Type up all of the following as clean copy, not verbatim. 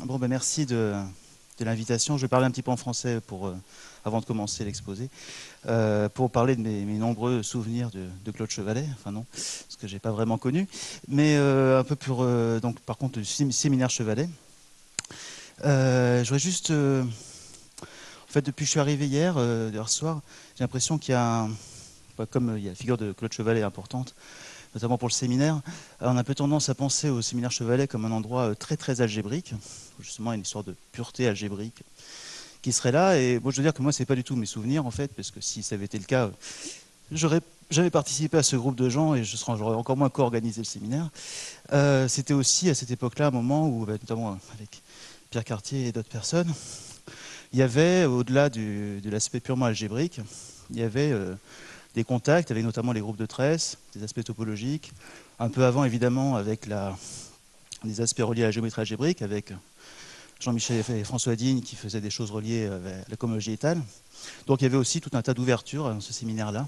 Bon, ben merci de l'invitation. Je vais parler un petit peu en français avant de commencer l'exposé, pour parler de mes nombreux souvenirs de Claude Chevalley. Enfin non, parce que je n'ai pas vraiment connu, mais un peu donc par contre du séminaire Chevalley. Je voudrais juste, en fait, depuis que je suis arrivé hier soir, j'ai l'impression qu'il y a comme il y a la figure de Claude Chevalley importante, notamment pour le séminaire, on a un peu tendance à penser au séminaire Chevalley comme un endroit très très algébrique, justement une histoire de pureté algébrique qui serait là. Et bon, je veux dire que moi, c'est pas du tout mes souvenirs en fait, parce que si ça avait été le cas, j'aurais jamais participé à ce groupe de gens et j'aurais encore moins co-organisé le séminaire. C'était aussi à cette époque-là un moment où, notamment avec Pierre Cartier et d'autres personnes, il y avait, au-delà de l'aspect purement algébrique, il y avait des contacts avec notamment les groupes de Tresse, des aspects topologiques, un peu avant évidemment avec des aspects reliés à la géométrie algébrique, avec Jean-Michel et François Digne qui faisaient des choses reliées à la cohomologie étale. Donc il y avait aussi tout un tas d'ouvertures dans ce séminaire-là.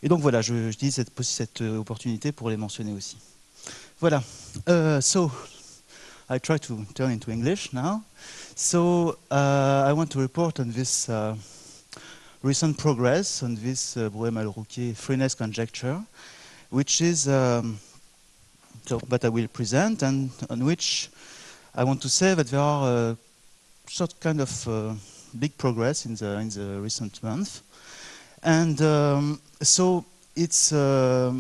Et donc voilà, j'utilise cette opportunité pour les mentionner aussi. Voilà. So, I try to turn into English now. So, I want to report on this recent progress on this Broue and Malle freeness conjecture, which is that I will present, and on which I want to say that there are sort kind of big progress in the recent month. And so it's a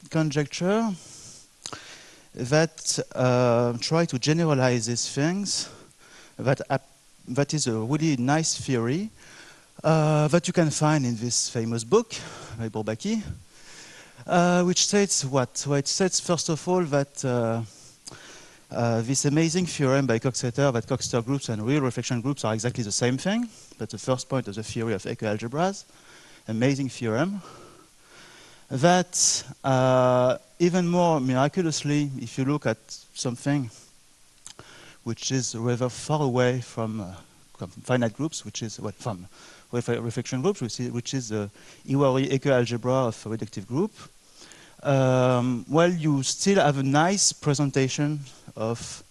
conjecture that try to generalize these things, that is a really nice theory that you can find in this famous book by Bourbaki, which states what? Well, it states first of all that this amazing theorem by Coxeter that Coxeter groups and real reflection groups are exactly the same thing. That's the first point of the theory of Hecke algebras. Amazing theorem. That even more miraculously, if you look at something which is rather far away from finite groups, which is from reflection groups, which is the Iwahori-Hecke algebra of a reductive group, well, you still have a nice presentation of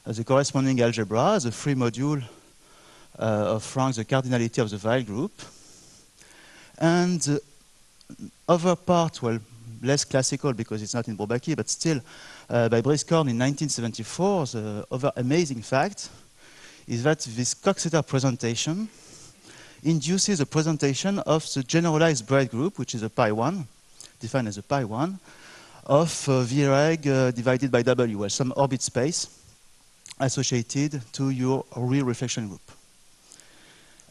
the corresponding algebra, the free module of rank the cardinality of the Weil group. And the other part, well, less classical because it's not in Bourbaki, but still by Briscorn in 1974, the other amazing fact is that this Coxeter presentation induces a presentation of the generalized braid group, which is a pi1, defined as a pi1, of Viereg divided by W, well, some orbit space associated to your real reflection group.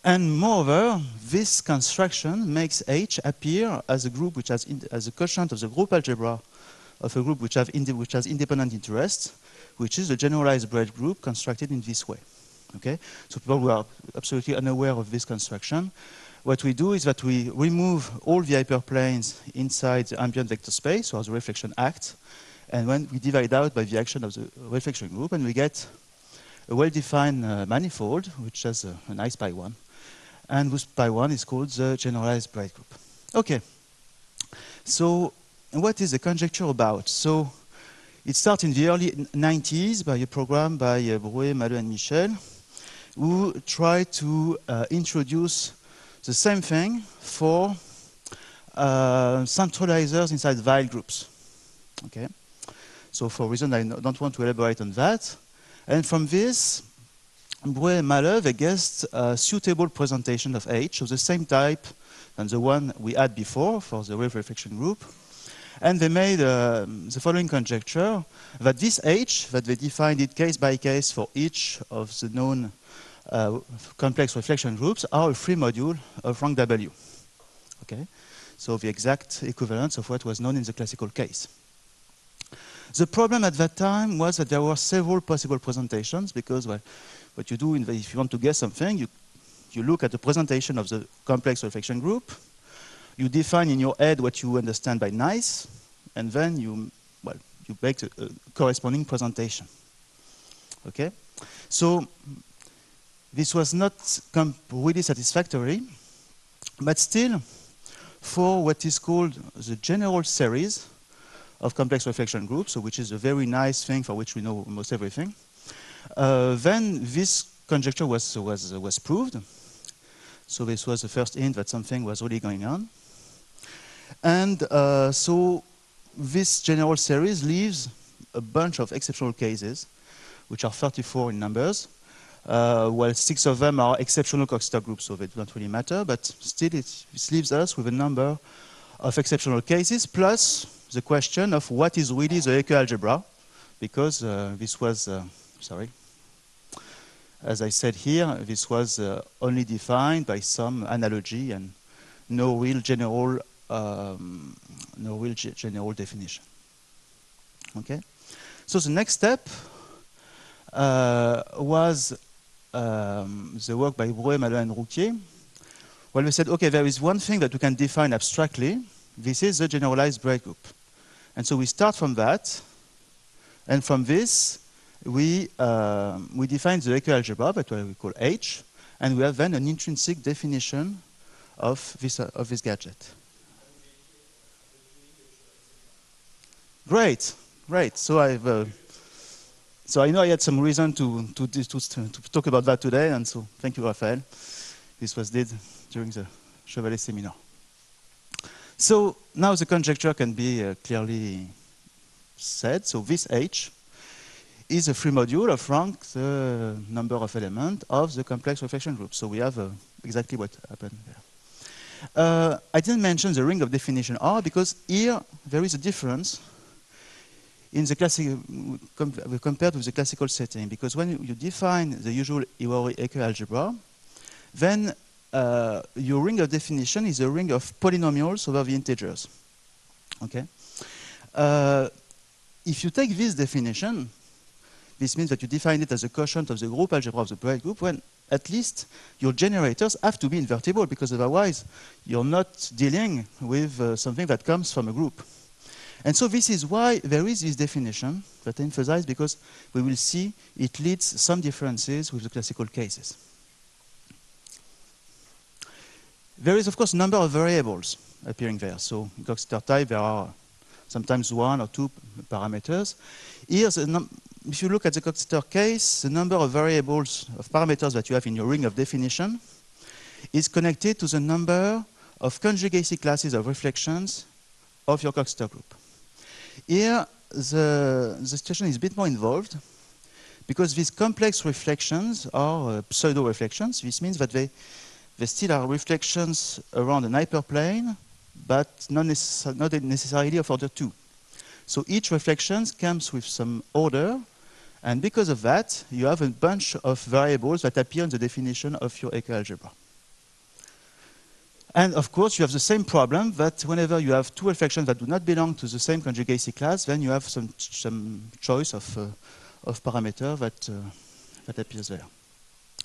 And moreover, this construction makes H appear as a group which has as a quotient of the group algebra of a group which has independent interests, which is the generalized braid group constructed in this way. Okay? So people who are absolutely unaware of this construction, what we do is that we remove all the hyperplanes inside the ambient vector space, or the reflection act, and when we divide out by the action of the reflection group, and we get a well-defined manifold, which has a nice pi1. And this pi1 is called the generalized braid group. Okay. So what is the conjecture about? So it starts in the early 90s by a program by Broue, Malle, and Michel, who tried to introduce the same thing for centralizers inside Weil groups. Okay. So for reason I don't want to elaborate on that. And from this, Broue and Malle, they guessed a suitable presentation of H of the same type than the one we had before for the wave reflection group. And they made the following conjecture, that this H, that they defined it case by case for each of the known complex reflection groups, are a free module of rank W. Okay? So the exact equivalence of what was known in the classical case. The problem at that time was that there were several possible presentations, because well, what you do if you want to guess something, you look at the presentation of the complex reflection group, you define in your head what you understand by nice, and then you make a corresponding presentation. Okay? So this was not really satisfactory, but still, for what is called the general series of complex reflection groups, so which is a very nice thing for which we know almost everything, then this conjecture was proved. So this was the first hint that something was really going on. And so this general series leaves a bunch of exceptional cases, which are 34 in numbers. Well, 6 of them are exceptional Coxeter groups, so they don't really matter, but still it leaves us with a number of exceptional cases, plus the question of what is really the Hecke algebra, because this was, as I said here, this was only defined by some analogy and no real general definition. Okay, so the next step was the work by Broue, Malle and Rouquier. Well, we said, okay, there is one thing that we can define abstractly. This is the generalized braid group, and so we start from that, and from this we define the Hecke algebra, that we call H, and we have then an intrinsic definition of this gadget. Great, great. So so I know I had some reason to talk about that today, and so thank you, Raphael. This was did during the Chevalley seminar. So now the conjecture can be clearly said. So this H is a free module of rank the number of elements of the complex reflection group. So we have exactly what happened there. I didn't mention the ring of definition R because here there is a difference in the classical, compared with the classical setting, because when you define the usual Iwahori-Hecke algebra, then your ring of definition is a ring of polynomials over the integers. Okay. If you take this definition, this means that you define it as a quotient of the group algebra of the braid group, when at least your generators have to be invertible, because otherwise you're not dealing with something that comes from a group. And so this is why there is this definition that I emphasize, because we will see it leads some differences with the classical cases. There is, of course, a number of variables appearing there. So in Coxeter type, there are sometimes 1 or 2 parameters. Here, if you look at the Coxeter case, the number of variables of parameters that you have in your ring of definition is connected to the number of conjugacy classes of reflections of your Coxeter group. Here, the situation is a bit more involved, because these complex reflections are pseudo-reflections. This means that they still are reflections around an hyperplane, but not necessarily of order 2. So each reflection comes with some order, and because of that, you have a bunch of variables that appear in the definition of your Hecke algebra. And of course, you have the same problem that whenever you have 2 reflections that do not belong to the same conjugacy class, then you have some choice of parameter that appears there.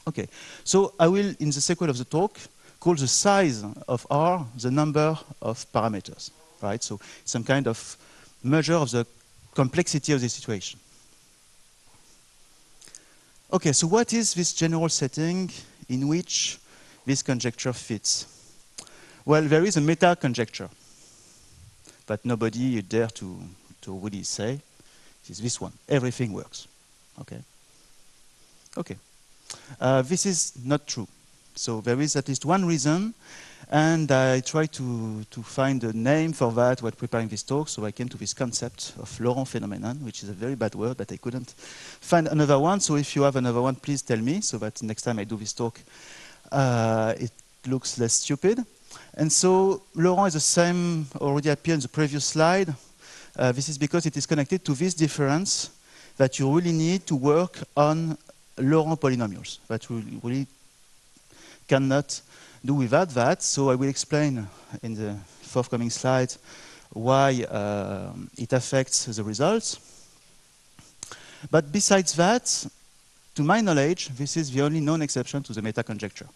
Okay, so I will, in the sequel of the talk, call the size of R the number of parameters, right? So some kind of measure of the complexity of the situation. Okay, so what is this general setting in which this conjecture fits? Well, there is a meta-conjecture, but nobody dare to really say, it is this one. Everything works. Okay? Okay. This is not true. So there is at least one reason, and I tried to find a name for that while preparing this talk, so I came to this concept of Laurent phenomenon, which is a very bad word, but I couldn't find another one. So if you have another one, please tell me, so that next time I do this talk, it looks less stupid. And so Laurent is the same, already appeared in the previous slide. This is because it is connected to this difference that you really need to work on Laurent polynomials, that we really cannot do without that. So I will explain in the forthcoming slides why it affects the results. But besides that, to my knowledge, this is the only known exception to the meta-conjecture.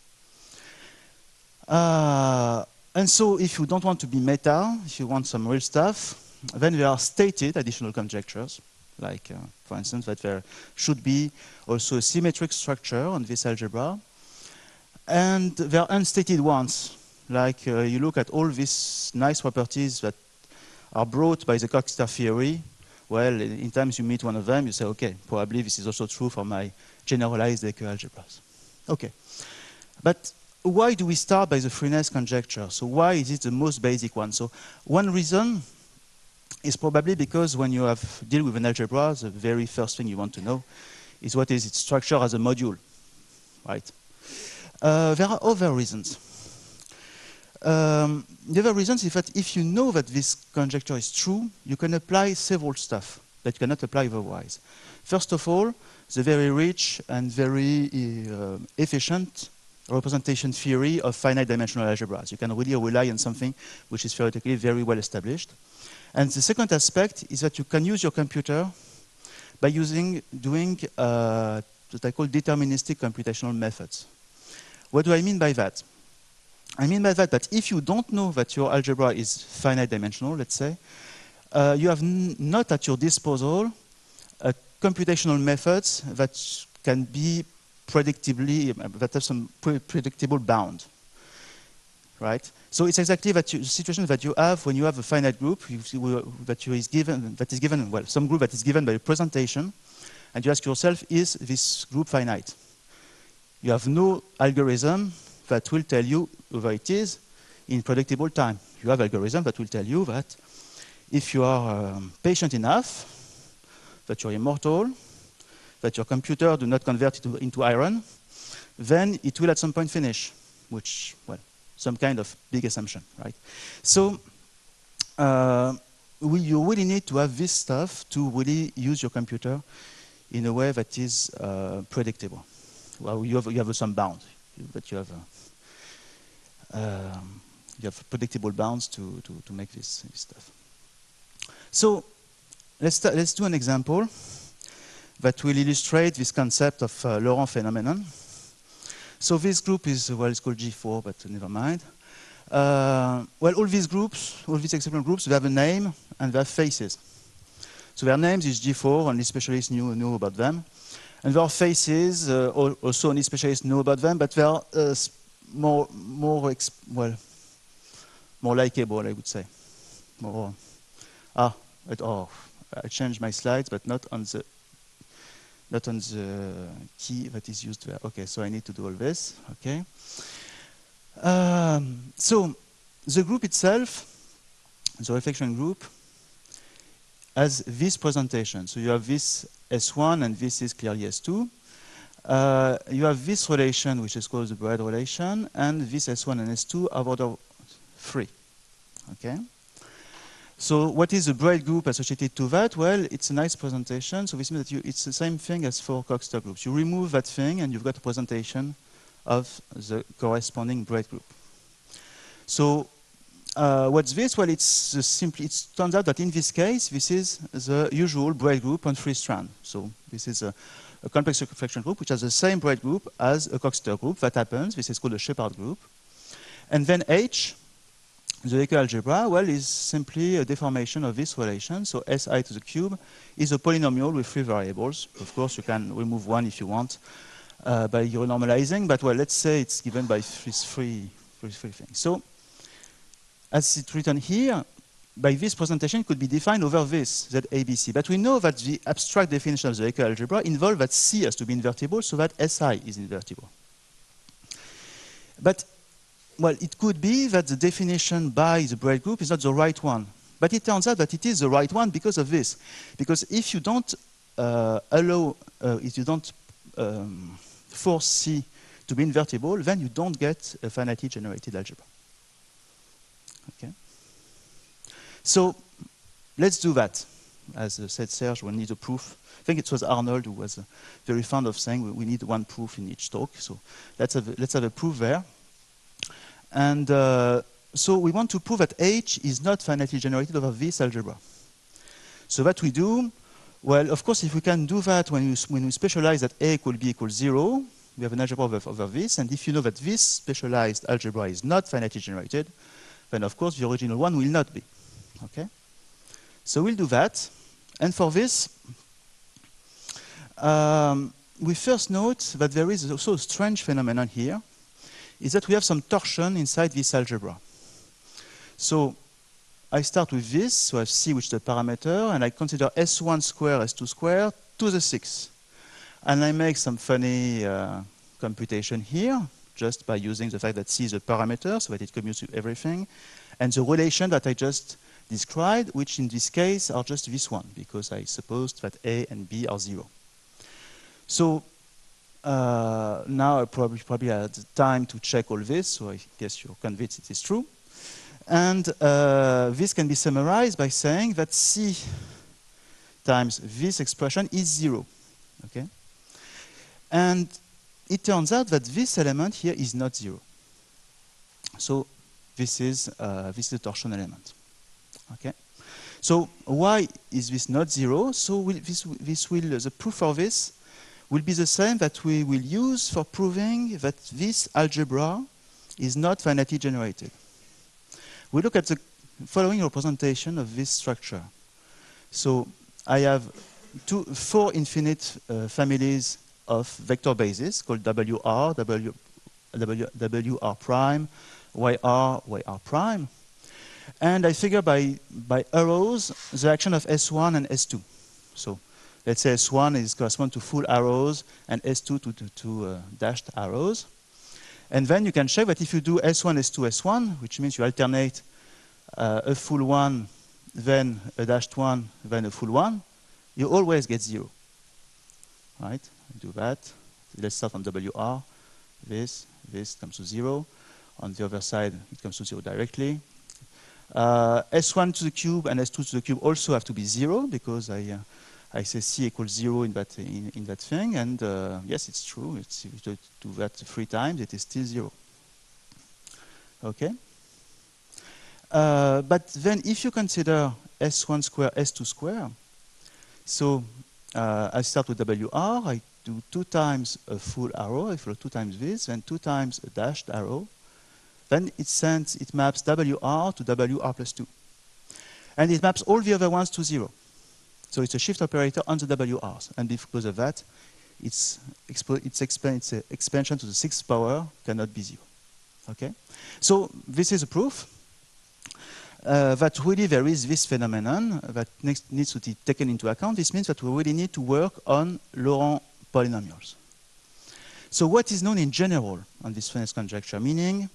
And so if you don't want to be meta, if you want some real stuff, then there are stated additional conjectures. Like, for instance, that there should be also a symmetric structure on this algebra. And there are unstated ones. Like, you look at all these nice properties that are brought by the conjecture theory. Well, in times you meet one of them, you say, okay, probably this is also true for my generalized Hecke algebras. Okay. But why do we start by the freeness conjecture? So why is it the most basic one? So one reason is probably because when you have deal with an algebra, the very first thing you want to know is what is its structure as a module, right? There are other reasons. The other reason is that if you know that this conjecture is true, you can apply several stuff that you cannot apply otherwise. First of all, the very rich and very efficient representation theory of finite dimensional algebras. You can really rely on something which is theoretically very well established. And the second aspect is that you can use your computer by doing what I call deterministic computational methods. What do I mean by that? I mean by that if you don't know that your algebra is finite dimensional, let's say, you have not at your disposal computational methods that can be predictably, that have some predictable bound, right? So it's exactly that the situation that you have when you have a finite group that is given, well, some group that is given by a presentation, and you ask yourself, is this group finite? You have no algorithm that will tell you whether it is in predictable time. You have algorithm that will tell you that if you are patient enough, that you're immortal, that your computer do not convert it into iron, then it will at some point finish, which, well, some kind of big assumption, right? So you really need to have this stuff to really use your computer in a way that is predictable. Well, you have some bound, but you have predictable bounds to make this stuff. So let's do an example that will illustrate this concept of Laurent phenomenon. So this group is, well, it's called G4, but never mind. Well, all these groups, all these exceptional groups, they have a name and they have faces. So their names is G4, only specialists know about them. And their faces, also only specialists know about them, but they are more likable, I would say. I changed my slides, but not on the key that is used there. Okay, so I need to do all this. Okay. So the group itself, the reflection group, has this presentation. So you have this S1, and this is clearly S2. You have this relation, which is called the Broue relation, and this S1 and S2 are order 3. Okay. So what is the Broue group associated to that? Well, it's a nice presentation. So this means that it's the same thing as for conjecture groups. You remove that thing, and you've got a presentation of the corresponding Broue group. So what's this? Well, it turns out that in this case, this is the usual Broue group on 3 strands. So this is a complex reflection group which has the same Broue group as a conjecture group. That happens. This is called a Shepard group. And then H, the Hecke algebra, well, is simply a deformation of this relation. So Si to the cube is a polynomial with 3 variables. Of course, you can remove one if you want by renormalizing, but well, let's say it's given by these three things. So as it's written here, by this presentation, it could be defined over this, that ABC. But we know that the abstract definition of the Hecke algebra involves that C has to be invertible so that Si is invertible. But well, it could be that the definition by the Broue group is not the right one. But it turns out that it is the right one because of this. Because if you don't force C to be invertible, then you don't get a finitely generated algebra. Okay. So let's do that. As said Serge, we need a proof. I think it was Arnold who was very fond of saying we need one proof in each talk. So let's have a proof there. And so we want to prove that H is not finitely generated over this algebra. So what we do, well, of course, if we can do that when we specialize that A equals B equals 0, we have an algebra over this. And if you know that this specialized algebra is not finitely generated, then of course the original one will not be. Okay? So we'll do that. And for this, we first note that there is also a strange phenomenon here, is that we have some torsion inside this algebra. So I start with this, so I have C, which is the parameter, and I consider S1 squared, S2 squared to the 6. And I make some funny computation here, just by using the fact that C is a parameter, so that it commutes with everything, and the relation that I just described, which in this case are just this one, because I supposed that A and B are 0. So now I probably had time to check all this, so I guess you're convinced it is true. And this can be summarized by saying that C times this expression is 0. Okay? And it turns out that this element here is not 0. So this is the torsion element. Okay? So why is this not 0? So the proof of this will be the same that we will use for proving that this algebra is not finitely generated. We look at the following representation of this structure. So I have 4 infinite families of vector bases called WR, WR prime, YR, YR prime. And I figure by arrows the action of S1 and S2. So let's say S1 corresponds to full arrows and S2 to dashed arrows. And then you can check that if you do S1, S2, S1, which means you alternate a full one, then a dashed one, then a full one, you always get 0. Right? Do that. Let's start from WR. This comes to 0. On the other side, it comes to 0 directly. S1 to the cube and S2 to the cube also have to be 0 because I say C equals 0 in that thing, and yes, it's true. If you do that 3 times, it is still 0. Okay. But then, if you consider S1 square, S2 square, so I start with WR. I do 2 times a full arrow. I follow 2 times this, and 2 times a dashed arrow. Then it maps WR to WR plus 2. And it maps all the other ones to 0. So it's a shift operator on the WRs. And because of that, its expansion to the 6th power cannot be 0. Okay? So this is a proof that really there is this phenomenon that needs to be taken into account. This means that we really need to work on Laurent polynomials. So what is known in general on this freeness conjecture? Meaning,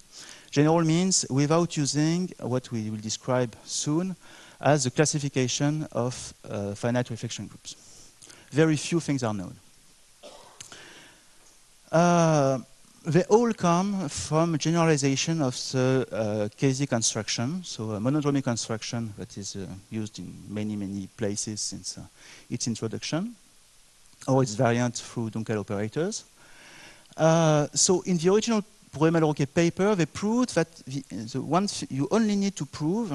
general means without using what we will describe soon as the classification of finite reflection groups. Very few things are known. They all come from generalization of the Casey construction, so a monodromy construction that is used in many, many places since its introduction, or its variant through Dunkel operators. So in the original Broue and Malle paper, they proved that you only need to prove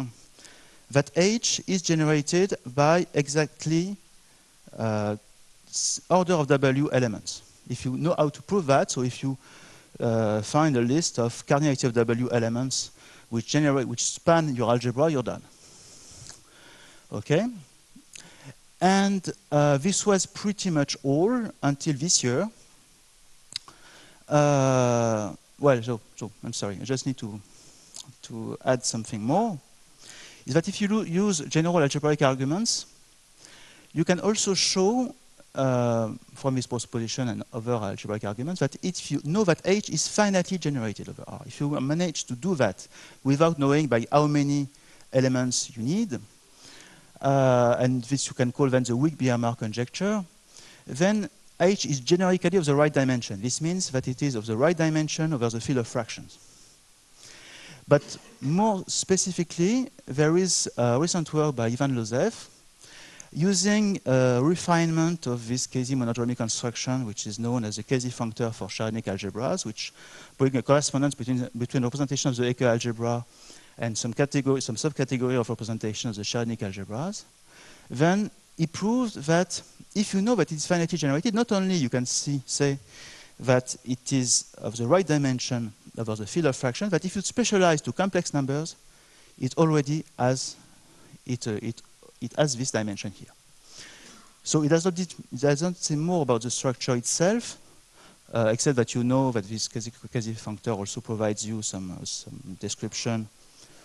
that H is generated by exactly order of W elements. If you know how to prove that, so if you find a list of cardinality of W elements which span your algebra, you're done. Okay? And this was pretty much all until this year. Well, I'm sorry, I just need to add something more. Is that if you use general algebraic arguments, you can also show from this postposition and other algebraic arguments that if you know that H is finitely generated over R, if you manage to do that without knowing by how many elements you need, and this you can call then the weak BMR conjecture, then H is generically of the right dimension. This means that it is of the right dimension over the field of fractions. But more specifically, there is recent work by Ivan Lozef using a refinement of this Casey monodromy construction, which is known as the Casey functor for Charinic algebras, which bring a correspondence between representation of the Hecke algebra and some subcategory of representation of the Charinic algebras. Then he proved that if you know that it's finitely generated, not only you can say that it is of the right dimension over the field of fractions, but if you specialize to complex numbers, it already has it has this dimension here. So it doesn't say more about the structure itself, except that you know that this quasi-functor also provides you some description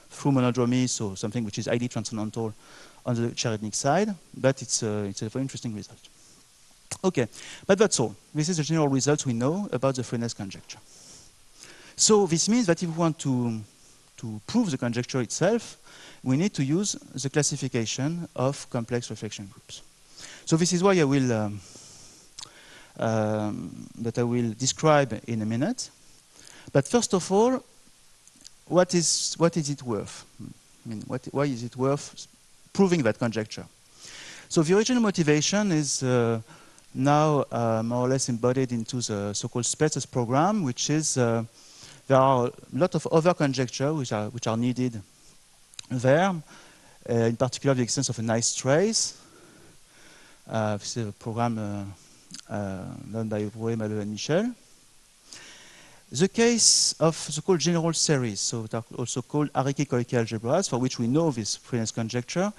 through monodromy, so something which is highly transcendental on the Cherednik side, but it's a very interesting result. Okay, but that's all. This is the general results we know about the freeness conjecture. So this means that if we want to prove the conjecture itself, we need to use the classification of complex reflection groups. So this is why I will describe in a minute. But first of all, what is it worth? I mean, why is it worth proving that conjecture? So the original motivation is now more or less embodied into the so-called spaces program, which is there are a lot of other conjectures which are needed there, in particular the existence of a nice trace. This is a program done by Broue and Malle and Michel. The case of the so-called general series, so that are also called Haricke-Koike algebras, for which we know this freeness conjecture,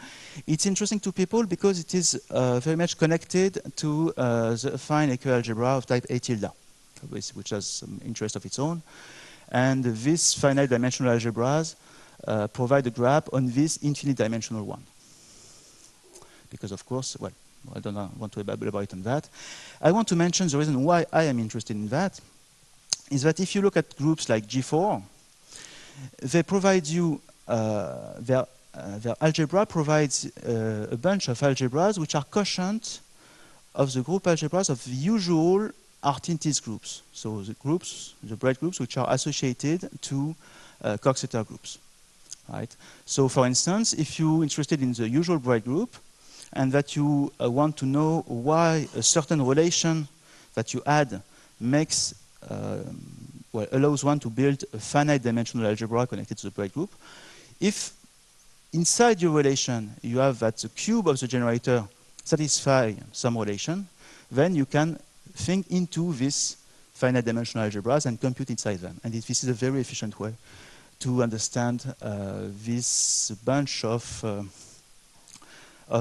it's interesting to people because it is very much connected to the affine Hecke algebra of type A tilde, which has some interest of its own. And these finite dimensional algebras provide a graph on this infinite dimensional one. Because of course, well, I don't want to elaborate on that. I want to mention the reason why I am interested in that is that if you look at groups like G4, they provide you, their algebra provides a bunch of algebras which are quotient of the group algebras of the usual Artintis groups. So the groups, the braid groups, which are associated to Coxeter groups. Right? So for instance, if you're interested in the usual braid group and that you want to know why a certain relation that you add makes well, allows one to build a finite dimensional algebra connected to the braid group. If inside your relation you have that the cube of the generator satisfy some relation, then you can think into this finite dimensional algebras and compute inside them. And this is a very efficient way to understand this bunch of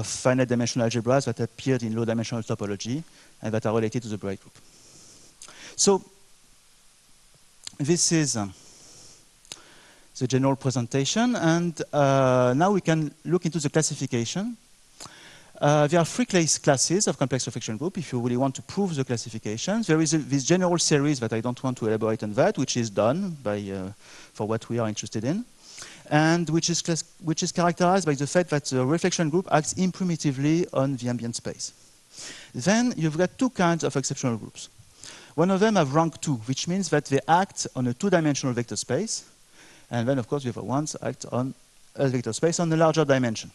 finite dimensional algebras that appeared in low dimensional topology and that are related to the braid group. So this is the general presentation, and now we can look into the classification. There are three classes of complex reflection group if you really want to prove the classifications. There is this general series that I don't want to elaborate on that, which is done by, for what we are interested in, and which is characterized by the fact that the reflection group acts imprimitively on the ambient space. Then you've got two kinds of exceptional groups. One of them have rank 2, which means that they act on a two-dimensional vector space. And then, of course, the other ones act on a vector space on a larger dimension.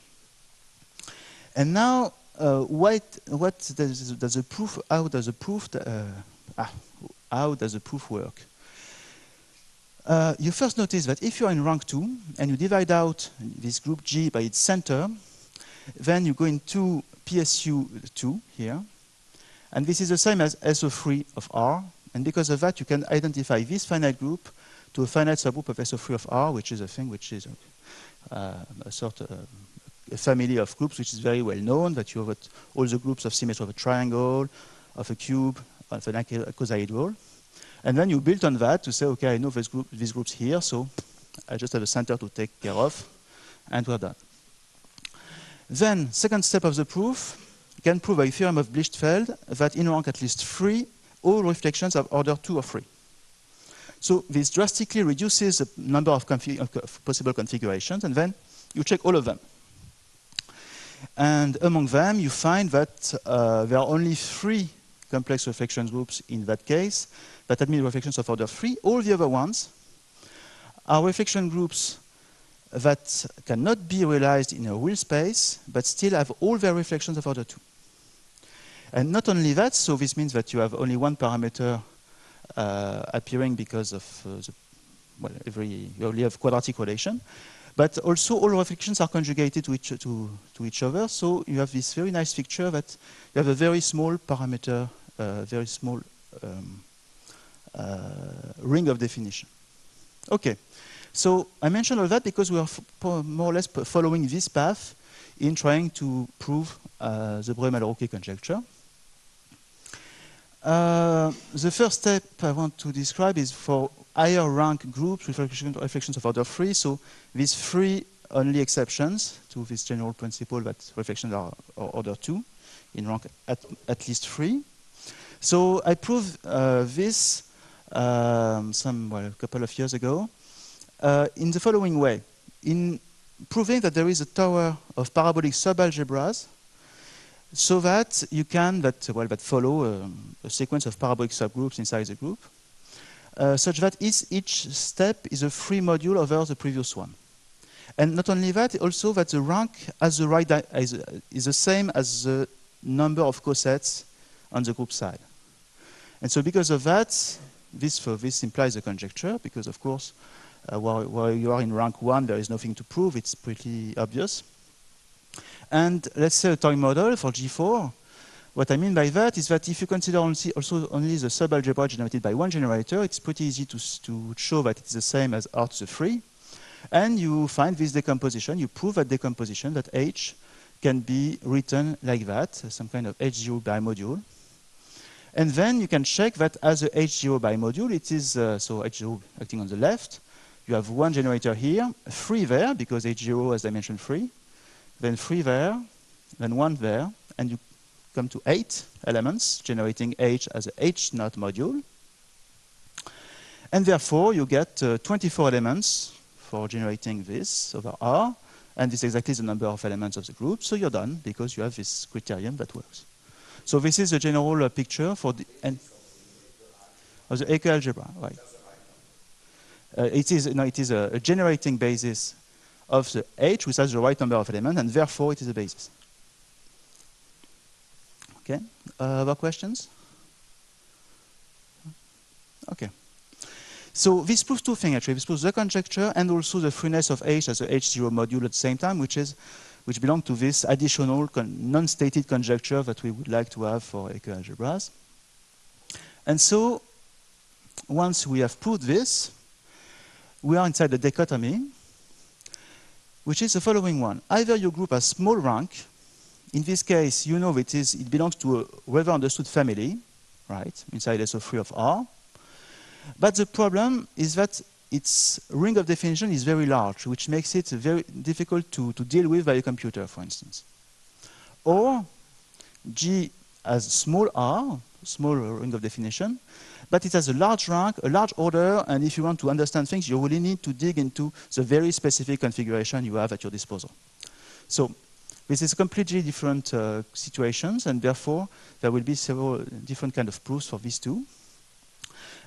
And now, how does the proof work? You first notice that if you're in rank 2 and you divide out this group G by its center, then you go into PSU 2 here. And this is the same as SO3 of R. And because of that, you can identify this finite group to a finite subgroup of SO3 of R, which is a thing which is a sort of a family of groups which is very well known, that you have all the groups of symmetry of a triangle, of a cube, of an icosahedral. And then you build on that to say, okay, I know these groups here, so I just have a center to take care of, and we're done. Then, second step of the proof, you can prove by theorem of Blichtfeld that in rank at least 3, all reflections have order 2 or 3. So this drastically reduces the number of possible configurations, and then you check all of them. And among them, you find that there are only 3 complex reflection groups in that case that admit reflections of order 3. All the other ones are reflection groups that cannot be realized in a real space, but still have all their reflections of order 2. And not only that, so this means that you have only one parameter appearing because of you only have quadratic relation, but also all reflections are conjugated to each other, so you have this very nice picture that you have a very small parameter, very small ring of definition. Okay, so I mentioned all that because we are more or less following this path in trying to prove the Broue and Malle conjecture. The first step I want to describe is for higher rank groups with reflections of order 3. So these 3 only exceptions to this general principle that reflections are order 2 in rank at least 3. So I proved this a couple of years ago in the following way. In proving that there is a tower of parabolic subalgebras, so that you can follow a sequence of parabolic subgroups inside the group, such that each step is a free module over the previous one. And not only that, also that the rank is the same as the number of cosets on the group side. And so because of that, this implies a conjecture, because of course, while you are in rank 1, there is nothing to prove, it's pretty obvious. And let's say a toy model for G4. What I mean by that is that if you consider only the subalgebra generated by one generator, it's pretty easy to show that it's the same as R to the 3. And you find this decomposition, you prove that decomposition, that H can be written like that, some kind of H0 bimodule. And then you can check that as a H0 bimodule, it is, so H0 acting on the left, you have one generator here, 3 there, because H0 has dimension 3, then 3 there, then 1 there, and you come to 8 elements, generating H as a H0 module. And therefore, you get 24 elements for generating this over R, and this is exactly the number of elements of the group, so you're done, because you have this criterion that works. So this is a general picture for the of the Hecke algebra, right? It is a generating basis of the H, which has the right number of elements, and therefore it is a basis. Okay, other questions? Okay. So this proves 2 things actually. This proves the conjecture and also the freeness of H as a H0 module at the same time, which belongs to this additional non-stated conjecture that we would like to have for Hecke algebras. And so once we have proved this, we are inside the dichotomy, which is the following one. Either your group has small rank. In this case, you know it belongs to a rather understood family, right, inside SO3 of R. But the problem is that its ring of definition is very large, which makes it very difficult to deal with by a computer, for instance. Or G has small r, small ring of definition, but it has a large rank, a large order, and if you want to understand things, you really need to dig into the very specific configuration you have at your disposal. So this is completely different situations, and therefore there will be several different kind of proofs for these two.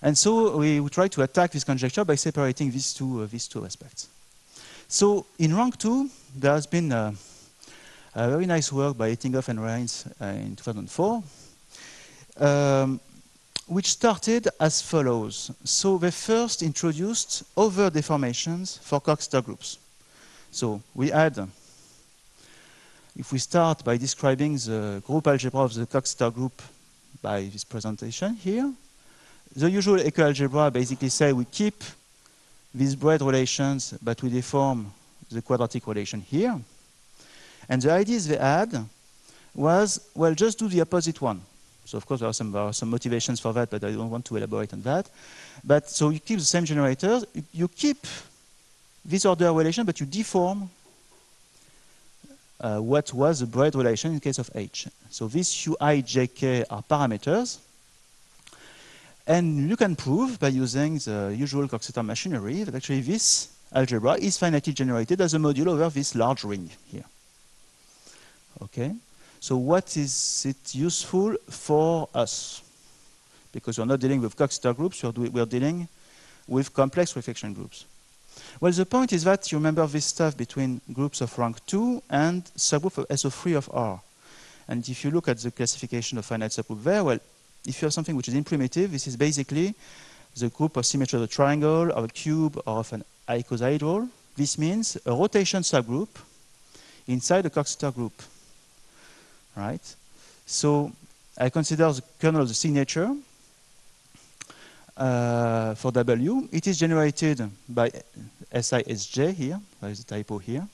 And so we try to attack this conjecture by separating these two aspects. So in rank 2, there has been a very nice work by Etingof and Rains in 2004, which started as follows. So they first introduced over deformations for Cox-star groups. So we had, if we start by describing the group algebra of the Cox-star group by this presentation here, the usual Hecke algebra basically say we keep these braid relations, but we deform the quadratic relation here. And the ideas they had was, well, just do the opposite one. So of course there are some motivations for that, but I don't want to elaborate on that. But so you keep the same generators, you keep this order relation, but you deform what was the braid relation in case of H. So these Ui, Jk are parameters. And you can prove by using the usual Cox-star machinery that actually this algebra is finitely generated as a module over this large ring here. Okay? So what is it useful for us? Because we're not dealing with Cox-star groups, we're dealing with complex reflection groups. Well, the point is that you remember this stuff between groups of rank 2 and subgroup of SO3 of R. And if you look at the classification of finite subgroup there, well, if you have something which is imprimitive, this is basically the group of symmetry of a triangle, of a cube, or of an icosahedral. This means a rotation subgroup inside a Cox-star group. Right? So I consider the kernel of the signature for W. It is generated by SISJ here. There is a typo here.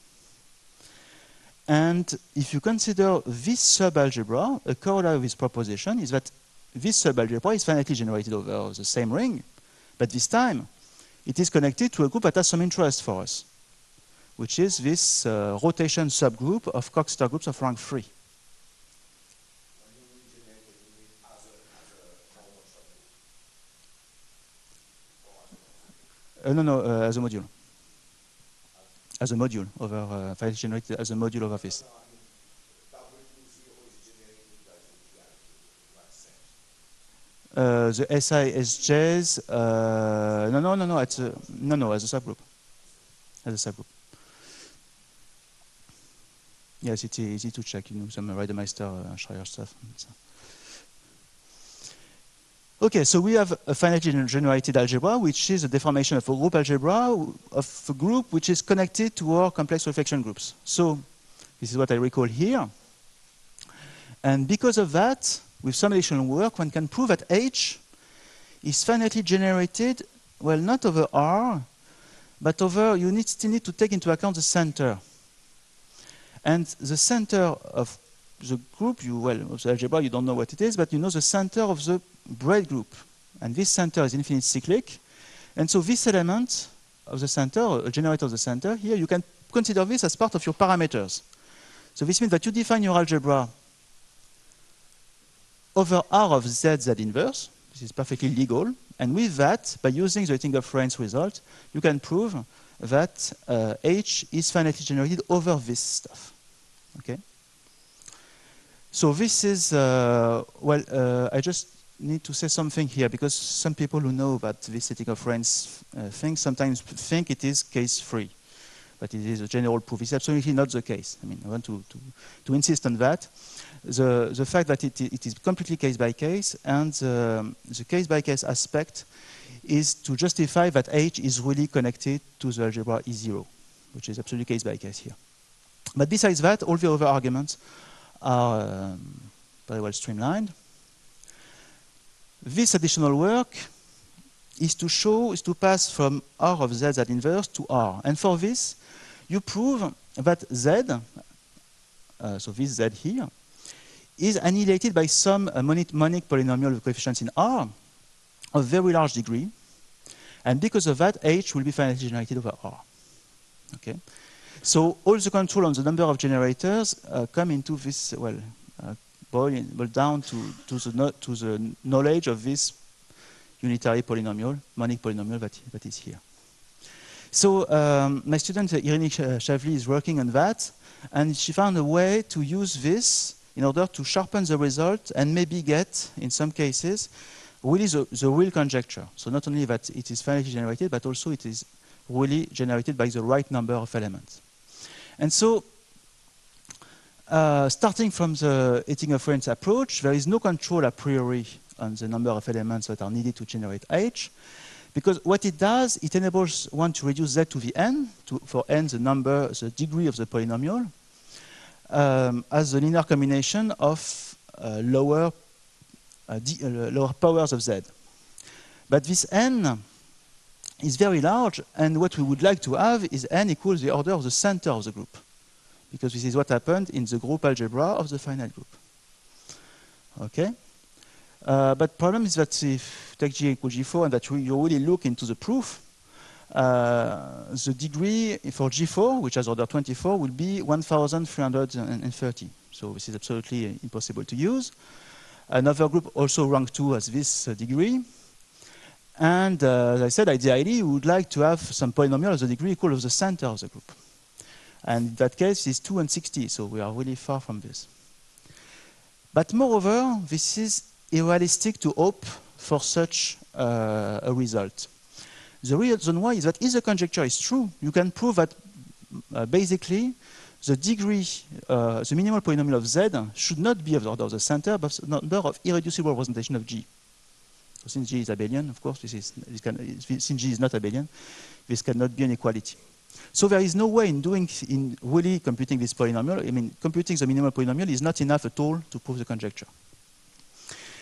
And if you consider this subalgebra, a corollary of this proposition is that this subalgebra is finitely generated over the same ring, but this time it is connected to a group that has some interest for us, which is this rotation subgroup of Cox star groups of rank 3. No, as a module. As a module over finitely generated as a module over this. The SISJs, no, as a subgroup. As a subgroup. Yes, it's easy to check, some Reidemeister, Schreier stuff. Okay, so we have a finitely generated algebra, which is a deformation of a group algebra of a group which is connected to our complex reflection groups. So this is what I recall here. And because of that, with some additional work, one can prove that H is finitely generated, well, not over R, but over, you still need to take into account the center. And the center of the group, of the algebra, you don't know what it is, but you know the center of the braid group. And this center is infinite cyclic. And so this element of the center, or a generator of the center, here you can consider this as part of your parameters. So this means that you define your algebra over R of Z inverse. This is perfectly legal. And with that, by using the Etingof Rains result, you can prove that H is finitely generated over this stuff. Okay? So this is, I just need to say something here, because some people who know about this Etingof Rains thing sometimes think it is case-free. But it is a general proof. It's absolutely not the case. I mean, I want to insist on that. The fact that it is completely case by case, and the case by case aspect is to justify that H is really connected to the algebra E0, which is absolutely case by case here. But besides that, all the other arguments are very well streamlined. This additional work is to pass from R of Z at inverse to R. And for this, you prove that Z, so this Z here, is annihilated by some monic polynomial of coefficients in R of very large degree. And because of that, H will be finitely generated over R. Okay? So all the control on the number of generators come into this, boil down to the knowledge of this unitary polynomial, monic polynomial that is here. So my student Chavli is working on that, and she found a way to use this in order to sharpen the result and maybe get, in some cases, really the real conjecture. So not only that it is finitely generated, but also it is really generated by the right number of elements. And so, starting from the Etingof Rains approach, there is no control a priori on the number of elements that are needed to generate H, because what it does, it enables one to reduce Z to the n, for n the degree of the polynomial, as a linear combination of lower powers of Z. But this n is very large, and what we would like to have is n equals the order of the center of the group, because this is what happened in the group algebra of the finite group. Okay? But problem is that if you take G equals G4 and that you really look into the proof, the degree for G4, which has order 24, will be 1,330. So this is absolutely impossible to use. Another group also rank 2 has this degree. And as I said, ideally, we would like to have some polynomial of the degree equal of the center of the group. And in that case, it's 2 and 60, so we are really far from this. But moreover, this is unrealistic to hope for such a result. The reason why is that if the conjecture is true, you can prove that basically the degree, the minimal polynomial of Z should not be of the order of the center, but the number of irreducible representation of G. So since G is abelian, of course, since G is not abelian, this cannot be an equality. So there is no way in really computing this polynomial. I mean, computing the minimal polynomial is not enough at all to prove the conjecture.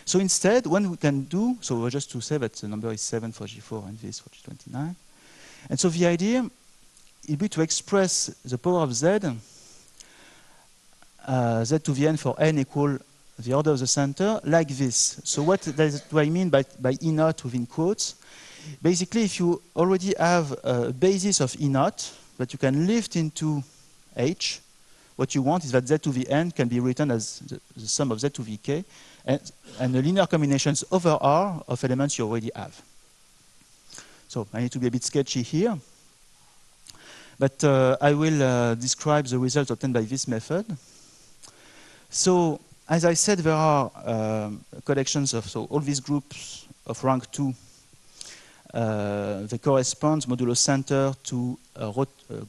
So instead, what we can do, so just to say that the number is 7 for G4 and this for G29. And so the idea would be to express the power of Z z to the n for n equal the order of the center, like this. So what do I mean by E naught within quotes? Basically, if you already have a basis of E naught that you can lift into H, what you want is that z to the n can be written as the sum of z to the k and the linear combinations over R of elements you already have. So I need to be a bit sketchy here. But I will describe the results obtained by this method. So, as I said, there are collections of all these groups of rank 2. They correspond modulo center to a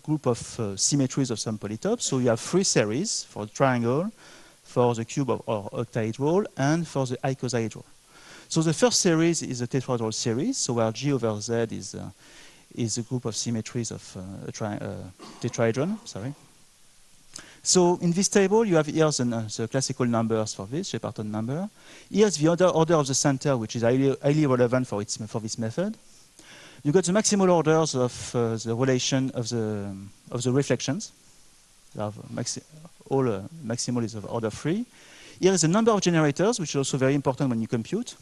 group of symmetries of some polytopes. So you have 3 series for the triangle, for the cube or octahedral, and for the icosahedral. So the first series is a tetrahedral series, so where G over Z is a group of symmetries of a tetrahedron. Sorry. So in this table, you have here the classical numbers for this, Shepparton number. Here's the order of the center, which is highly relevant for this method. You got the maximal orders of the relation of the reflections. All maximal is of order 3. Here is the number of generators, which is also very important when you compute.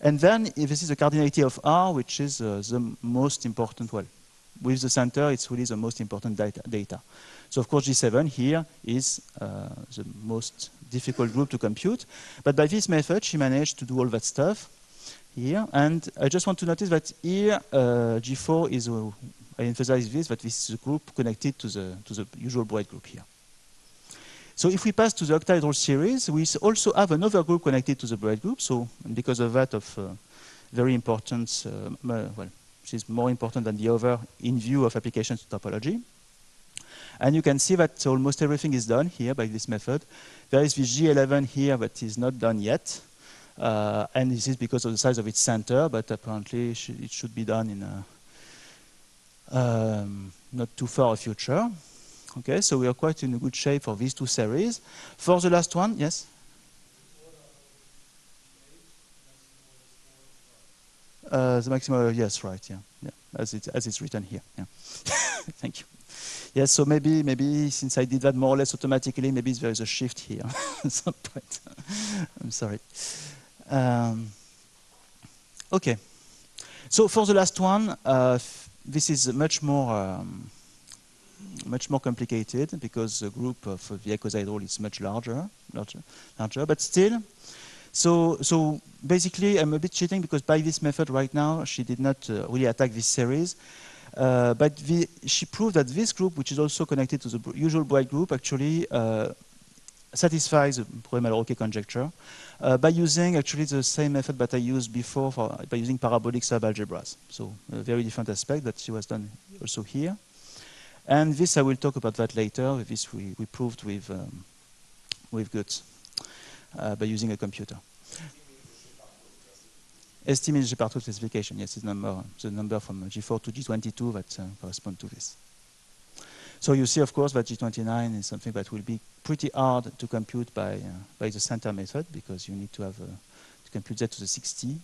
And then this is the cardinality of R, which is the most important. Well, with the center, it's really the most important data. So of course, G7 here is the most difficult group to compute. But by this method, she managed to do all that stuff here. And I just want to notice that here, G4 is, I emphasize this, that this is a group connected to the usual Broue group here. So if we pass to the octahedral series, we also have another group connected to the Broue group. So because of that, very important, well, which is more important than the other in view of applications to topology. And you can see that almost everything is done here by this method. There is this G11 here that is not done yet. And this is because of the size of its center, but apparently it should be done in a not too far a future. Okay, so we are quite in a good shape for these 2 series. For the last one, yes? The maximum, yes, right, yeah, as it's written here. Yeah. Thank you. Yes, so maybe since I did that more or less automatically, maybe there is a shift here at some point. I'm sorry. Okay. So for the last one, this is much more complicated because the group of the icosahedral is much larger, but still. So basically, I'm a bit cheating because by this method right now, she did not really attack this series. But she proved that this group, which is also connected to the usual Broue group, actually satisfies the Broue and Malle conjecture by using actually the same method that I used before by using parabolic subalgebras. So a very different aspect that she was done also here. And this I will talk about that later. This we proved with Goetz by using a computer. Estimate Shepparton specification, yes, is the number from G4 to G22 that correspond to this. So you see, of course, that G29 is something that will be pretty hard to compute by the center method because you need to have to compute that to the 60.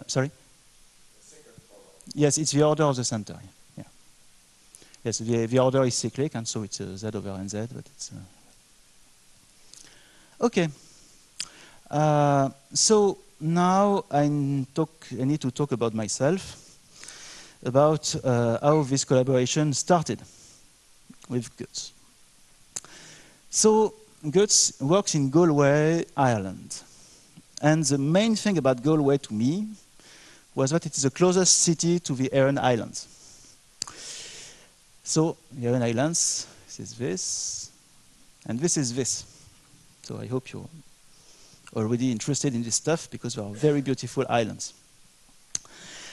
Sorry? Yes, it's the order of the center. Yeah. Yes, the order is cyclic, and so it's Z over NZ, but it's okay. So now I need to talk about myself, about how this collaboration started with Goetz. So Goetz works in Galway, Ireland. And the main thing about Galway to me was that it is the closest city to the Aran Islands. So the Aran Islands, this is this, and this is this. So I hope you're already interested in this stuff because they are very beautiful islands.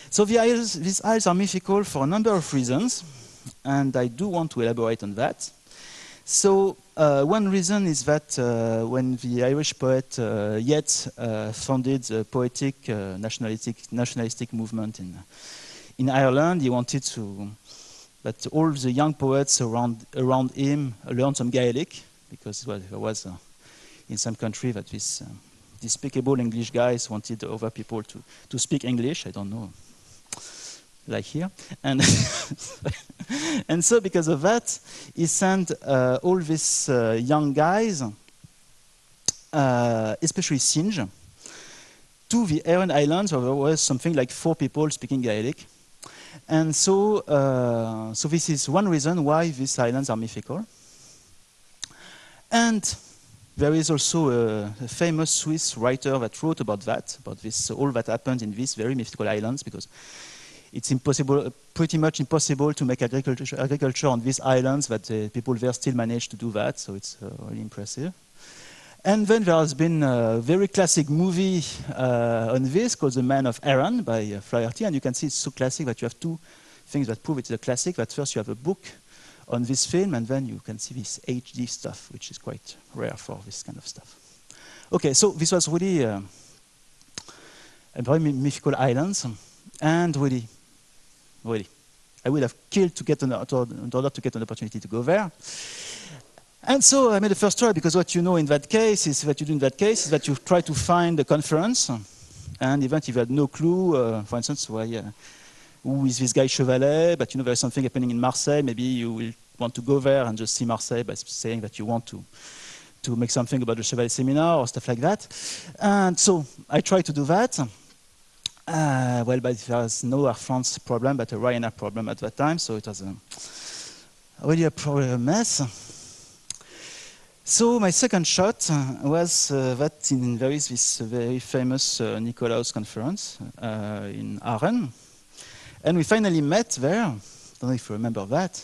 So these isles are mythical for a number of reasons, and I do want to elaborate on that. So one reason is that when the Irish poet Yeats founded the poetic nationalistic movement in Ireland, he wanted that all the young poets around him learn some Gaelic, because there was in some country that these despicable English guys wanted other people to speak English. I don't know like here. And, and so because of that, he sent all these young guys, especially Singe, to the Aran Islands, where there was something like 4 people speaking Gaelic. And so, so this is one reason why these islands are mythical. And there is also a famous Swiss writer that wrote about that, about this, all that happened in these very mythical islands, because it's impossible, pretty much impossible to make agriculture on these islands, but people there still manage to do that, so it's really impressive. And then there has been a very classic movie on this called The Man of Aran by Flaherty, and you can see it's so classic that you have 2 things that prove it's a classic. That first you have a book on this film, and then you can see this HD stuff, which is quite rare for this kind of stuff. Okay, so this was really a very mythical islands, and really, I would have killed to get in order to get an opportunity to go there. And so I made a first try, because what you know in that case is what you do in that case is that you try to find a conference, and even if you had no clue, for instance, who is this guy Chevalley, but you know there's something happening in Marseille, maybe you will want to go there and just see Marseille by saying that you want to make something about the Chevalley seminar or stuff like that. And so I tried to do that. Well, but there was no Air France problem, but a Ryanair problem at that time, so it was really a mess. So my second shot was that there is this very famous Nicolaus conference in Aachen. And we finally met there. I don't know if you remember that.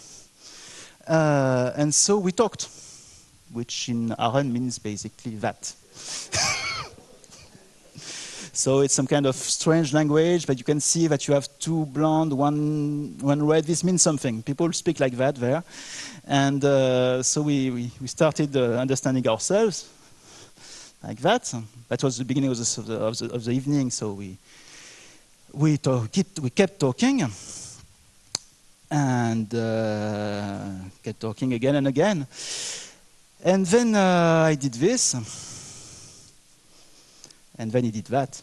And so we talked, which in Aachen means basically that. So it's some kind of strange language, but you can see that you have 2 blonde, one red. This means something. People speak like that there. And so we started understanding ourselves like that. That was the beginning of the evening, so we kept talking and kept talking again and again. And then I did this, and then he did that.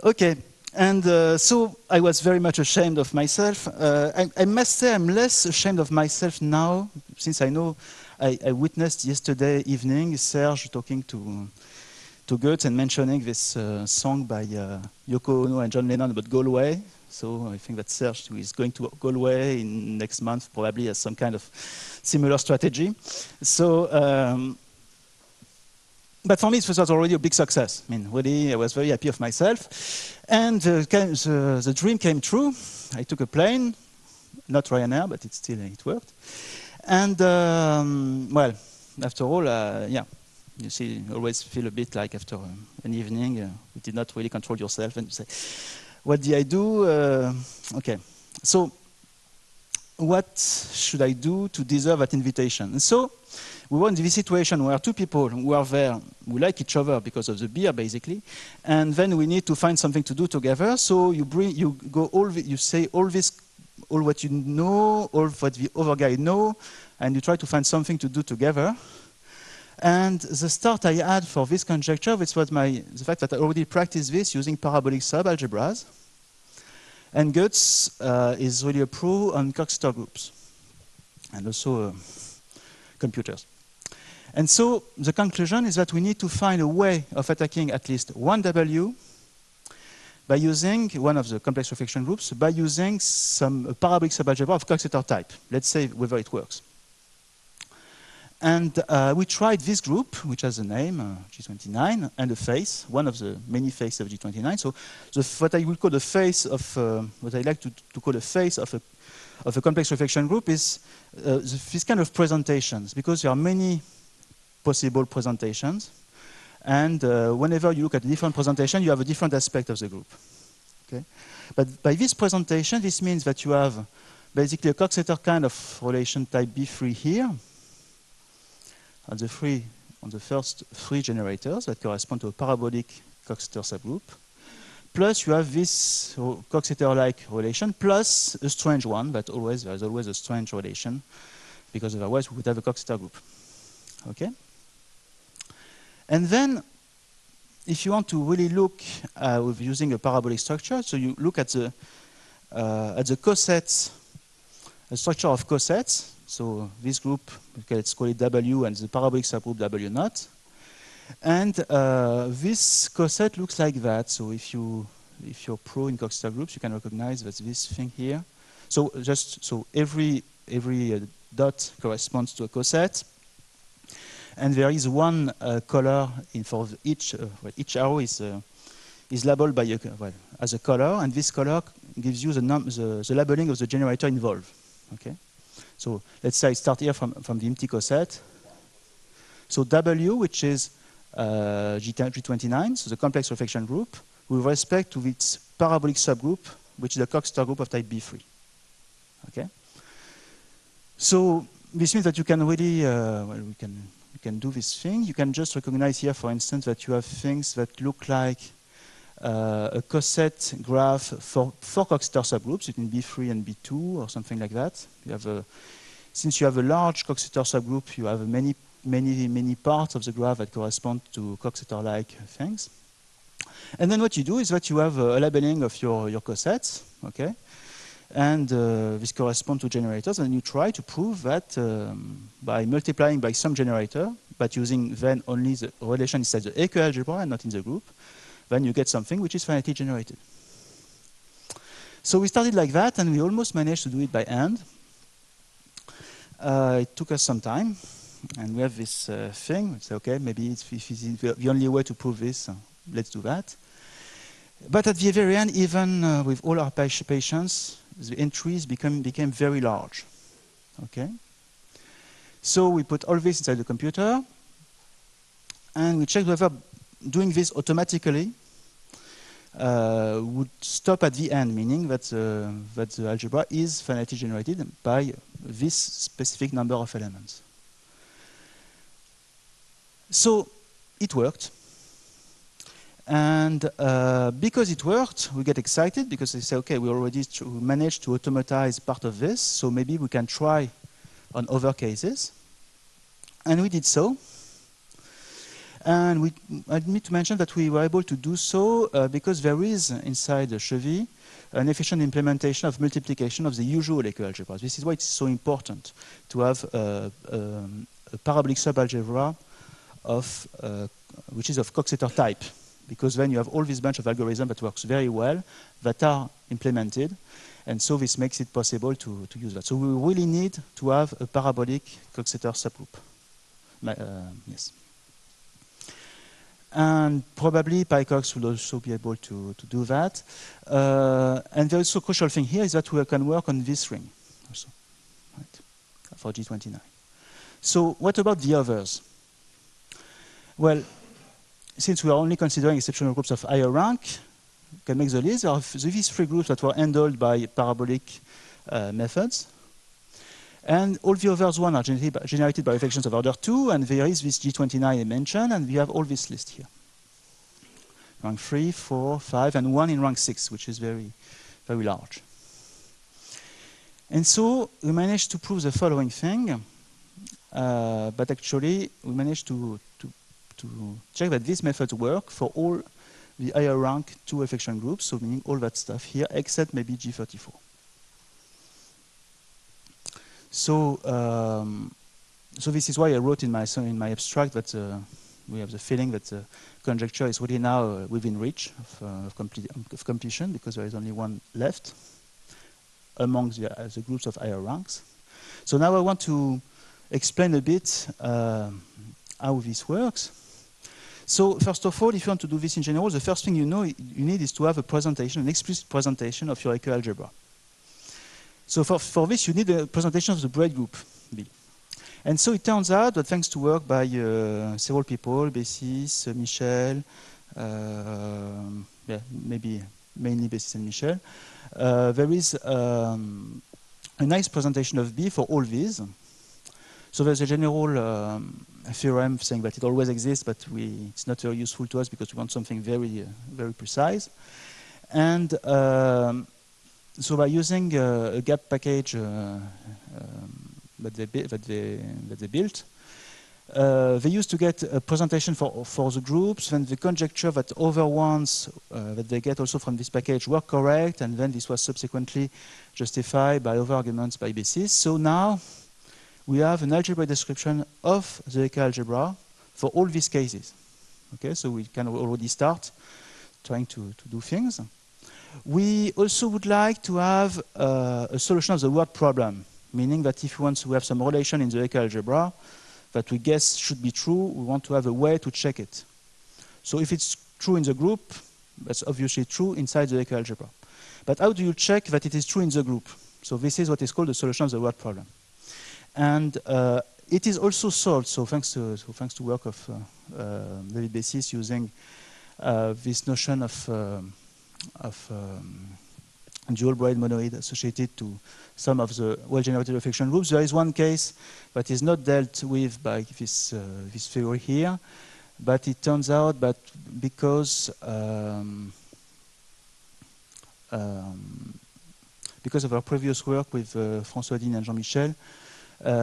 Okay, and so I was very much ashamed of myself. I must say I'm less ashamed of myself now, since I know I witnessed yesterday evening Serge talking to Goethe and mentioning this song by Yoko Ono and John Lennon about Galway. So I think that Serge is going to Galway in next month, probably as some kind of similar strategy. So, but for me, it was already a big success. I mean, really, I was very happy of myself. And the dream came true. I took a plane, not Ryanair, but it worked. And, well, after all, yeah. You see, you always feel a bit like after an evening, you did not really control yourself, and you say, what did I do? Okay, so what should I do to deserve that invitation? And so we were in this situation where 2 people who are there, who like each other because of the beer, basically, and then we need to find something to do together. So you say all what you know, all what the other guy know, and you try to find something to do together. And the start I had for this conjecture, this was the fact that I already practiced this using parabolic subalgebras. And Goethe is really a pro on Coxeter groups, and also computers. And so the conclusion is that we need to find a way of attacking at least one W by using one of the complex reflection groups, by using some parabolic subalgebra of Coxeter type. Let's say whether it works. And we tried this group, which has a name, G29, and a face, one of the many faces of G29. So what I will call the face of, what I like to call the face of a complex reflection group is this kind of presentations, because there are many possible presentations. And whenever you look at a different presentation, you have a different aspect of the group. Okay? But by this presentation, this means that you have basically a Coxeter kind of relation type B3 here, on the first 3 generators that correspond to a parabolic Coxeter subgroup. Plus you have this Coxeter-like relation, plus a strange one, but there is always a strange relation, because otherwise we would have a Coxeter group. Okay? And then if you want to really look with using a parabolic structure, so you look at the cosets, a structure of cosets. So this group, let's call it W, and the parabolic subgroup W naught. And this coset looks like that. So if you're pro in coxeter groups, you can recognize that this thing here. So every dot corresponds to a coset, and there is one color for each arrow is labeled by as a color, and this color gives you the labeling of the generator involved. Okay. So let's say I start here from the empty coset. So W, which is G29, so the complex reflection group, with respect to its parabolic subgroup, which is a coxeter group of type B3. Okay. So this means that you can really, we can do this thing. You can just recognize here, for instance, that you have things that look like a coset graph for 4 coxeter subgroups between B3 and B2 or something like that. You have since you have a large coxeter subgroup, you have many parts of the graph that correspond to coxeter-like things. And then what you do is that you have a labeling of your cosets, okay? And this corresponds to generators, and you try to prove that by multiplying by some generator, but using then only the relation inside the Hecke algebra and not in the group, then you get something which is finitely generated. So we started like that, and we almost managed to do it by hand. It took us some time, and we have this thing. It's okay, maybe if it's the only way to prove this, let's do that. But at the very end, even with all our patience, the entries became very large. Okay. So we put all this inside the computer, and we checked whether doing this automatically would stop at the end, meaning that the algebra is finitely generated by this specific number of elements. So it worked. And because it worked, we get excited because they say, okay, we already managed to automatize part of this, so maybe we can try on other cases. And we did so. And I need to mention that we were able to do so because there is inside the Chevalley an efficient implementation of multiplication of the usual Hecke algebras. This is why it's so important to have a parabolic subalgebra which is of coxeter type, because then you have all this bunch of algorithms that works very well that are implemented, and so this makes it possible to use that. So we really need to have a parabolic coxeter subgroup. Yes. And probably PyCox will also be able to do that. And the also crucial thing here is that we can work on this ring also, right, for G29. So what about the others? Well, since we are only considering exceptional groups of higher rank, we can make the list. There are these 3 groups that were handled by parabolic methods. And all the others one are generated by reflections of order 2, and there is this G29 I mentioned, and we have all this list here. Rank 3, 4, 5, and 1 in rank 6, which is very, very large. And so we managed to prove the following thing, but actually we managed to check that these methods work for all the higher rank 2 reflection groups, so meaning all that stuff here, except maybe G34. So, so this is why I wrote in my abstract that we have the feeling that the conjecture is really now within reach of completion, because there is only one left among the groups of higher ranks. So now I want to explain a bit how this works. So first of all, if you want to do this in general, the first thing you need is to have a presentation, an explicit presentation of your Hecke algebra. So for this, you need a presentation of the braid group B. And so it turns out that thanks to work by several people, Bessis, Michel, maybe mainly Bessis and Michel, there is a nice presentation of B for all these. So there's a general theorem saying that it always exists, but it's not very useful to us because we want something very, very precise. And so by using a gap package that they built, They used to get a presentation for the groups, then the conjecture that other ones that they get also from this package were correct, and then this was subsequently justified by other arguments by basis. So now we have an algebraic description of the Hecke algebra for all these cases. Okay, so we can already start trying to do things. We also would like to have a solution of the word problem, meaning that if we want to have some relation in the Hecke algebra that we guess should be true, we want to have a way to check it. So if it's true in the group, that's obviously true inside the Hecke algebra. But how do you check that it is true in the group? So this is what is called the solution of the word problem. And it is also solved, so thanks to work of David Bessis using this notion of dual braid monoid associated to some of the well-generated reflection groups. There is one case that is not dealt with by this theory here, but it turns out that because of our previous work with François Digne and Jean-Michel,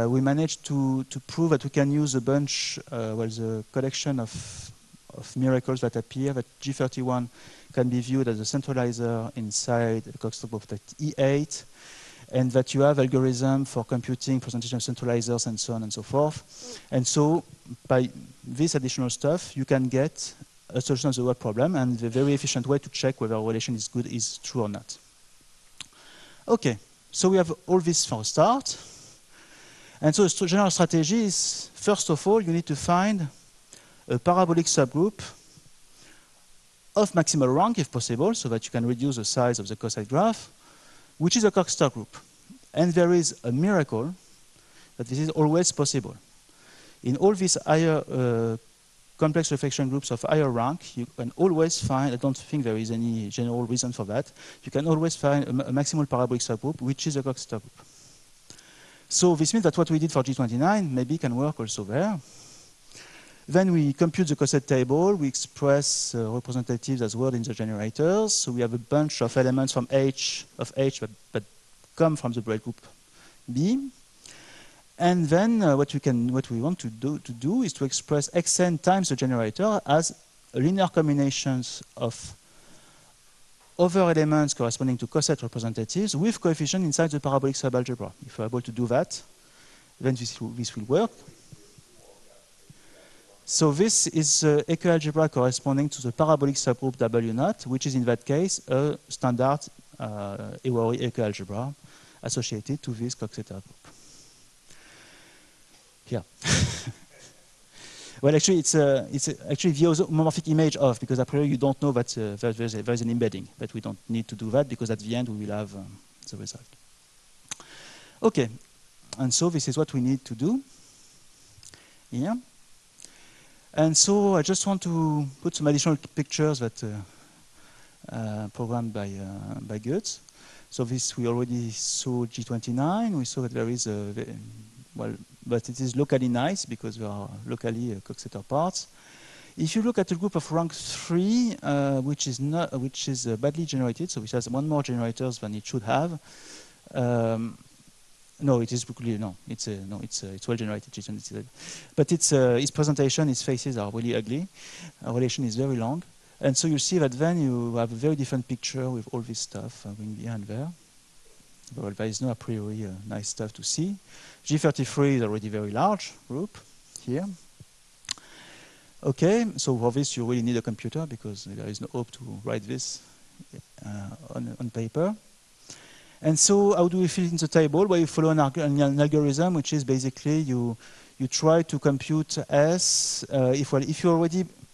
we managed to prove that we can use a bunch, the collection of miracles that appear, that G31 can be viewed as a centralizer inside the Coxeter group at E8, and that you have algorithm for computing presentation of centralizers and so on and so forth. And so by this additional stuff, you can get a solution of the word problem, and a very efficient way to check whether a relation is good, is true or not. Okay, so we have all this for a start. And so the general strategy is, first of all, you need to find a parabolic subgroup of maximal rank, if possible, so that you can reduce the size of the cosine graph, which is a Coxeter group. And there is a miracle that this is always possible. In all these higher complex reflection groups of higher rank, you can always find, I don't think there is any general reason for that, you can always find a maximal parabolic subgroup, which is a Coxeter group. So this means that what we did for G29 maybe can work also there. Then we compute the coset table, we express representatives as word in the generators. So we have a bunch of elements from H that come from the braid group B. And then what we want to do is to express xn times the generator as linear combinations of other elements corresponding to coset representatives with coefficient inside the parabolic subalgebra. If we're able to do that, then this will work. So this is Hecke algebra corresponding to the parabolic subgroup W0, which is in that case a standard Iwahori-Hecke algebra associated to this Coxeter group. Yeah. Well, actually, it's actually the isomorphic image of, because a priori you don't know that there's an embedding, but we don't need to do that because at the end we will have the result. Okay, and so this is what we need to do here. And so I just want to put some additional pictures that programmed by Goetz. So this we already saw G29. We saw that there is a but it is locally nice because there are locally Coxeter parts. If you look at a group of rank 3, which is badly generated, so which has one more generators than it should have. No, it is no. It's well generated. But its presentation, its faces are really ugly. Our relation is very long, and so you see that then you have a very different picture with all this stuff going behind there. Well, there is no a priori nice stuff to see. G33 is already very large group here. Okay, so for this you really need a computer because there is no hope to write this on paper. And so how do we fill in the table? Well, you follow an algorithm, which is basically you try to compute S. If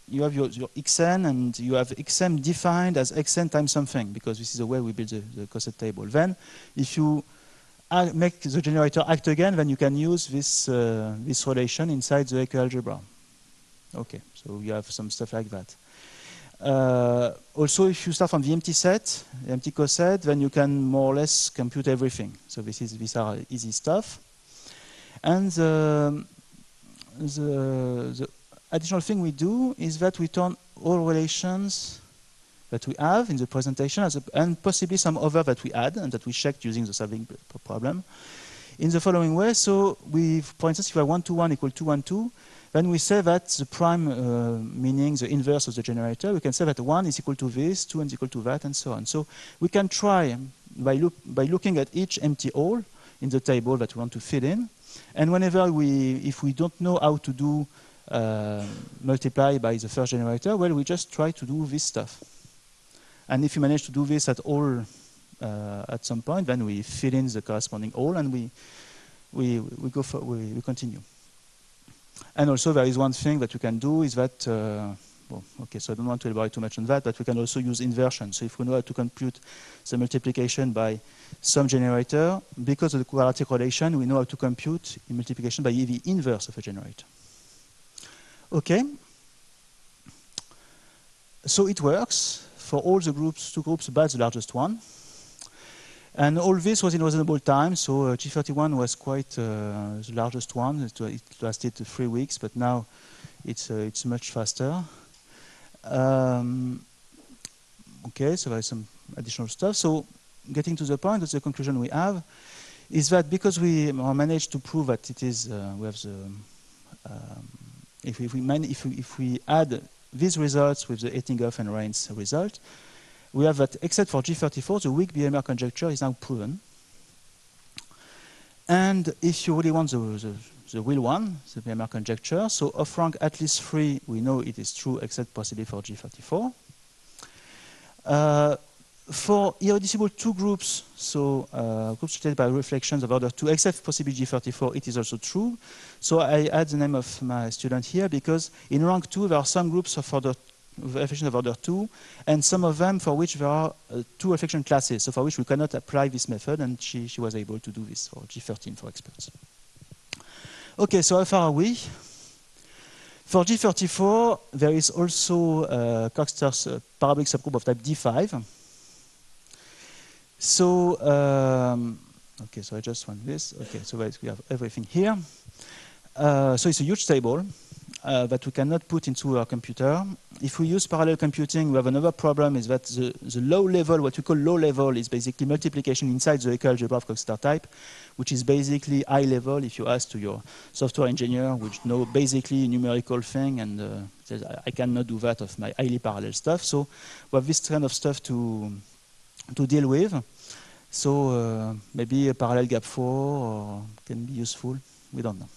you have your xn and you have xm defined as xn times something, because this is the way we build the coset table. Then if you make the generator act again, then you can use this relation inside the Hecke algebra. Okay, so you have some stuff like that. Also, if you start from the empty set, the empty coset, then you can more or less compute everything. So these are easy stuff. And the additional thing we do is that we turn all relations that we have in the presentation and possibly some other that we add and that we checked using the solving problem in the following way. So, for instance, if we have 1 to 1 equal to 1, 2, then we say that the prime, meaning the inverse of the generator, we can say that 1 is equal to this, 2 is equal to that, and so on. So we can try, by looking at each empty hole in the table that we want to fill in, and whenever if we don't know how to do multiply by the first generator, well, we just try to do this stuff. And if you manage to do this at all at some point, then we fill in the corresponding hole, and we continue. And also, there is one thing that you can do is that, well, okay, so I don't want to elaborate too much on that, but we can also use inversion. So if we know how to compute the multiplication by some generator, because of the quadratic relation, we know how to compute the multiplication by the inverse of a generator. Okay. So it works for all the groups, 2 groups above the largest one. And all this was in reasonable time, so G31 was quite the largest one. It lasted 3 weeks, but now it's much faster. Okay, so there's some additional stuff. So getting to the point, that's the conclusion we have, is that because we managed to prove that it is, we have the, if we add these results with the Etingof and Rains result, we have that, except for G34, the weak BMR conjecture is now proven. And if you really want the real one, the BMR conjecture, so of rank at least 3, we know it is true, except possibly for G34. For irreducible 2 groups, so groups treated by reflections of order 2, except possibly G34, it is also true. So I add the name of my student here, because in rank 2, there are some groups of order reflection of order 2, and some of them for which there are 2 reflection classes, so for which we cannot apply this method, and she was able to do this for G13 for experts. Okay, so how far are we? For G34, there is also Coxeter's parabolic subgroup of type D5. So, okay, so I just want this. Okay, so we have everything here. So it's a huge table that we cannot put into our computer. If we use parallel computing, we have another problem, is that the low level, what we call low level, is basically multiplication inside the Hecke algebra of Coxeter type, which is basically high level if you ask to your software engineer, which know basically a numerical thing, and says, I cannot do that of my highly parallel stuff. So we have this kind of stuff to deal with. So maybe a parallel gap 4 can be useful. We don't know.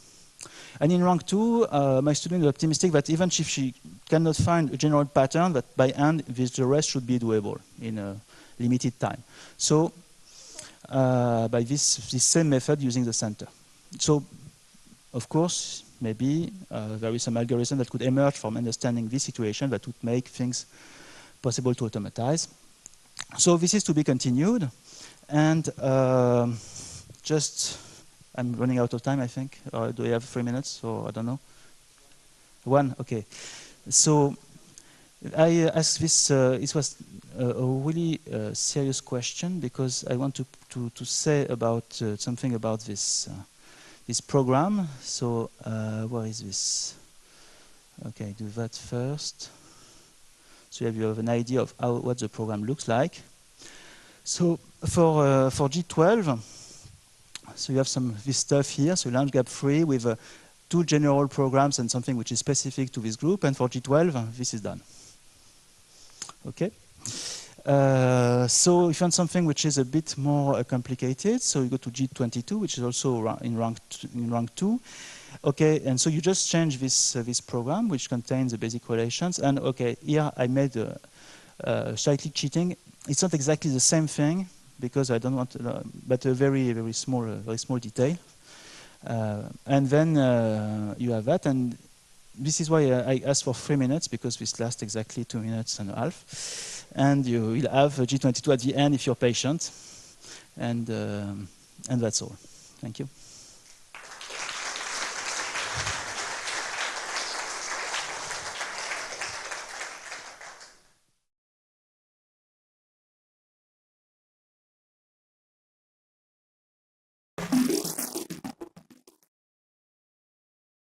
And in rank 2, my student is optimistic that even if she cannot find a general pattern, that by hand, the rest should be doable in a limited time. So by this same method using the center. So, of course, maybe there is some algorithm that could emerge from understanding this situation that would make things possible to automatize. So this is to be continued. And just... I'm running out of time, I think. Or do we have 3 minutes? Or I don't know. 1? Okay. So I asked this. It was a really serious question, because I want to say about something about this this program. So where is this? Okay, do that first. So you have an idea of what the program looks like. So for G12. So you have this stuff here, so large gap 3 with 2 general programs and something which is specific to this group, and for G12, this is done. Okay. So if you want something which is a bit more complicated, so you go to G22, which is also in rank 2. Okay, and so you just change this program, which contains the basic relations, and okay, here I made slightly cheating. It's not exactly the same thing, because I don't want, but a very small detail. And then you have that, and this is why I asked for 3 minutes, because this lasts exactly 2 minutes and a half. And you will have G22 at the end if you're patient, and that's all. Thank you.